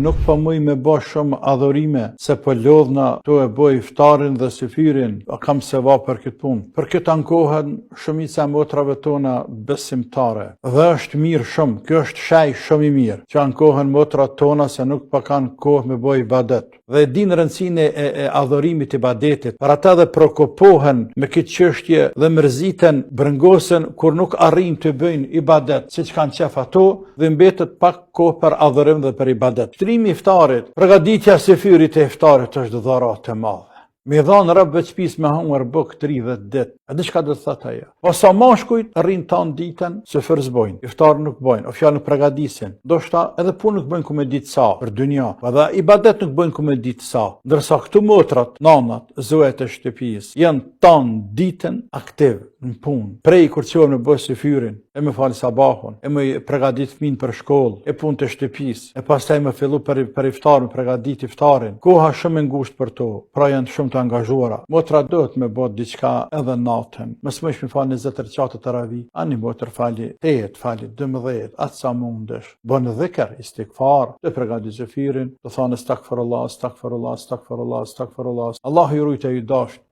Nuk po muj me bë shumë adhurime, se po lodhna tu e boj iftarin dhe syfirin, kam se va për këtë punë. Për këtë ankohen shumica e motrave tona besimtare. Dhe është mirë shumë, kjo është shaj shumë i mirë, që ankohen motrat tona se nuk pa kanë kohë me boj ibadet. Dhe din rëndësinë e adhurimit ibadetit, për ata dhe prokopohen me këtë çështje dhe mërziten, brëngosen kur nuk arrin të bëjnë ibadet, siç kanë qef ato, dhe mbetet pak kohë për adhurim dhe për ibadet. Shtrimi i iftarit, përgatitja së fyrit e iftarit është dhuratë e madhe. Me dhanë rëbë veçpis me hangër buk 30 dit. A di çka do të thotë ajo? Po sa mashkujt rrin tan ditën se fërzbojnë, iftar nuk bojnë, o fjalë nuk përgatisin. Ndoshta edhe punë nuk bëjnë ku me ditë sa për dynja, edhe ibadet nuk bëjnë ku me ditë sa. Ndërsa këtu motrat, nanat, zohet e shtëpisë janë tan ditën aktiv në punë. Prej kur qohem në bëj së fyrin, e me falë sabahun, e me përgatit fëmin për shkollë, e punë të shtëpisë, e pastaj me fillu për iftar, me përgatit iftarin. Koha shumë e ngushtë për to, pra janë shumë të angazhuara. Motra duhet me bot diçka edhe natën. Mos më shmi fali 20 rekatate taravih, ani motër fali 8, fali 12, atë sa mundesh. Bën dhikr, istikfar, të përgatit zëfirin, të thonë stakfirullah, stakfirullah, stakfirullah, stakfirullah. Allahu ju rujtë e ju dasht.